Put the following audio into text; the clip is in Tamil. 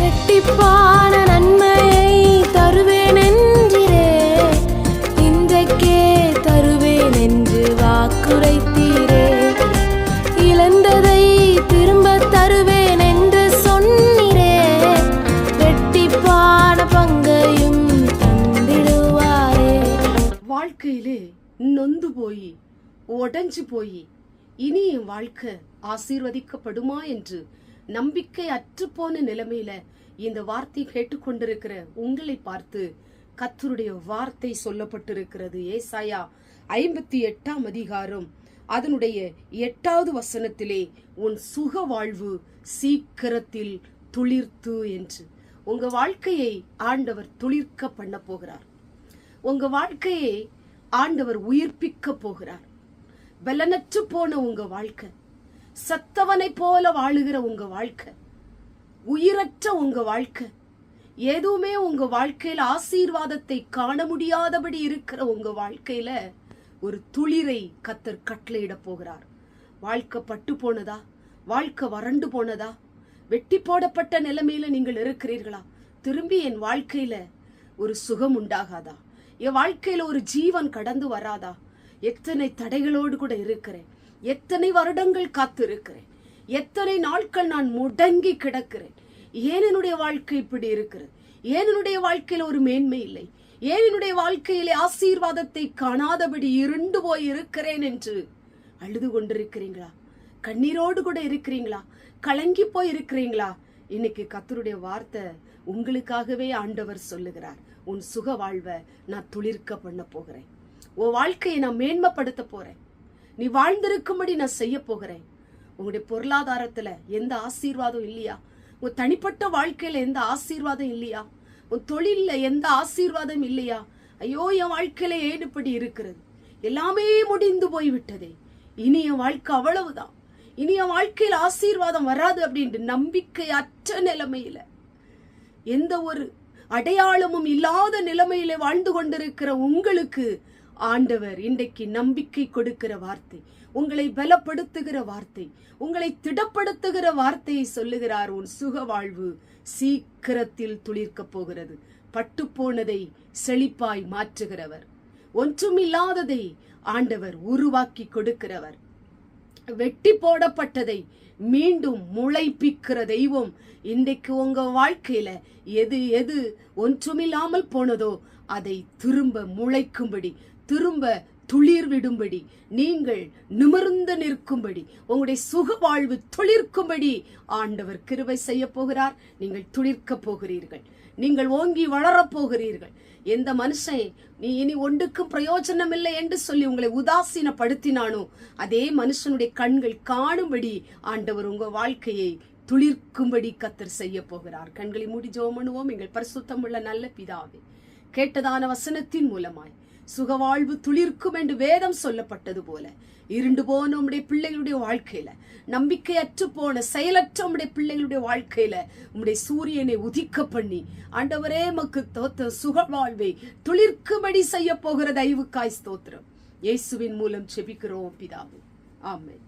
இரட்டிப்பான நன்மையை தருவேன் என்றிரே, இன்றைக்கே தருவேன் என்று வாக்குரைத்தீரே. இழந்ததை திரும்ப தருவேன் என்று சொன்னீரே, இரட்டிப்பான பங்கையும் தந்திடுவாரே. வாழ்க்கையிலே நொந்து போய் உடைஞ்சு போய் இனி என் வாழ்க்கை ஆசீர்வதிக்கப்படுமா என்று நம்பிக்கை அற்றுப்போன நிலைமையில இந்த வார்த்தை கேட்டுக்கொண்டிருக்கிற உங்களை பார்த்து கர்த்தருடைய வார்த்தை சொல்லப்பட்டிருக்கிறது. ஏசாயா 58 அதிகாரம் அதனுடைய 8வது வசனத்திலே, உன் சுக வாழ்வு சீக்கிரத்தில் துளிர்த்து என்று. உங்க வாழ்க்கையை ஆண்டவர் துளிர்க்க பண்ண போகிறார். உங்க வாழ்க்கையை ஆண்டவர் உயிர்ப்பிக்க போகிறார். பலனற்று போன உங்க வாழ்க்கை, சத்தவனை போல வாழுகிற உங்க வாழ்க்கை, உயிரற்ற உங்க வாழ்க்கை, எதுவுமே உங்க வாழ்க்கையில ஆசீர்வாதத்தை காண முடியாதபடி இருக்கிற உங்க வாழ்க்கையில ஒரு துளிரை கர்த்தர் கட்டளையிட போகிறார். வாழ்க்கை பட்டு போனதா? வாழ்க்கை வறண்டு போனதா? வெட்டி போடப்பட்ட நிலைமையில நீங்கள் இருக்கிறீர்களா? திரும்பி என் வாழ்க்கையில ஒரு சுகம் உண்டாகாதா? என் வாழ்க்கையில ஒரு ஜீவன் கடந்து வராதா? எத்தனை தடைகளோடு கூட இருக்கிறேன், எத்தனை வருடங்கள் காத்து இருக்கிறேன், எத்தனை நாட்கள் நான் முடங்கி கிடக்கிறேன். ஏன் என்னுடைய வாழ்க்கை இப்படி இருக்கிறது? ஏன் என்னுடைய வாழ்க்கையில ஒரு மேன்மை இல்லை? ஏன் என்னுடைய வாழ்க்கையிலே ஆசீர்வாதத்தை காணாதபடி இருண்டு போய் இருக்கிறேன் என்று அழுது கொண்டிருக்கிறீங்களா? கண்ணீரோடு கூட இருக்கிறீங்களா? கலங்கி போய் இருக்கிறீங்களா? இன்னைக்கு கர்த்தருடைய வார்த்தை உங்களுக்காகவே ஆண்டவர் சொல்லுகிறார். உன் சுக வாழ்வை நான் துளிர்க்க பண்ண போகிறேன். உன் வாழ்க்கையை நான் மேன்மைப்படுத்த போறேன். நீ வாழ்ந்திருக்கும்படி நான் செய்ய போகிறேன். உங்களுடைய பொருளாதாரத்துல எந்த ஆசீர்வாதம் இல்லையா? உன் தனிப்பட்ட வாழ்க்கையில எந்த ஆசீர்வாதம் இல்லையா? உன் தொழில்ல எந்த ஆசீர்வாதம் இல்லையா? ஐயோ, என் வாழ்க்கையில ஏன் இப்படி இருக்கிறது? எல்லாமே முடிந்து போய்விட்டதே, இனி என் வாழ்க்கை அவ்வளவுதான், இனி என் வாழ்க்கையில ஆசீர்வாதம் வராது அப்படின்ட்டு நம்பிக்கை அற்ற நிலைமையில, எந்த ஒரு அடையாளமும் இல்லாத நிலைமையில வாழ்ந்து கொண்டிருக்கிற உங்களுக்கு ஆண்டவர் இன்றைக்கு நம்பிக்கை கொடுக்கிற வார்த்தை, உங்களை பலப்படுத்துகிற வார்த்தை, உங்களை திடப்படுத்துகிற வார்த்தையை சொல்லுகிறார். உன் சுக வாழ்வு சீக்கிரத்தில் துளிர்க்க போகிறது. பட்டுப்போனதை செழிப்பாய் மாற்றுகிறவர், ஒன்றுமில்லாததை ஆண்டவர் உருவாக்கி கொடுக்கிறவர், வெட்டி போடப்பட்டதை மீண்டும் முளைப்பிக்கிற தெய்வம். இன்றைக்கு உங்க வாழ்க்கையில எது எது ஒன்றுமில்லாமல் போனதோ அதை திரும்ப முளைக்கும்படி, திரும்ப துளிர் விடும்படி, நீங்கள் நிமிர்ந்து நிற்கும்படி, உங்களுடைய சுக வாழ்வு துளிர்க்கும்படி ஆண்டவர் கிருபை செய்ய போகிறார். நீங்கள் துளிர்க்க போகிறீர்கள், நீங்கள் ஓங்கி வளரப் போகிறீர்கள். எந்த மனுஷன் நீ இனி ஒன்றுக்கும் பிரயோஜனம் இல்லை என்று சொல்லி உங்களை உதாசீனப்படுத்தினானோ அதே மனுஷனுடைய கண்கள் காணும்படி ஆண்டவர் உங்க வாழ்க்கையை துளிர்க்கும்படி கர்த்தர் செய்ய போகிறார். கண்களை மூடி ஜெபம் பண்ணுவோம். எங்கள் பரிசுத்தமுள்ள நல்ல பிதாவே, கேட்டதான வசனத்தின் மூலமாய் சுகவாழ்வு துளிர்க்கும் என்று வேதம் சொல்லப்பட்டது போல இருண்டு போன உம்முடைய பிள்ளைகளுடைய வாழ்க்கையில, நம்பிக்கையற்று போன செயலற்ற உம்முடைய பிள்ளைகளுடைய வாழ்க்கையில உம்முடைய சூரியனை உதிக்க பண்ணி ஆண்டவரே மக்கு தோத்த சுகவாழ்வை துளிர்க்கும்படி செய்ய போகிற தயவுக்காய் ஸ்தோத்திரம். இயேசுவின் மூலம் செபிக்கிறோம் பிதாவே, ஆமென்.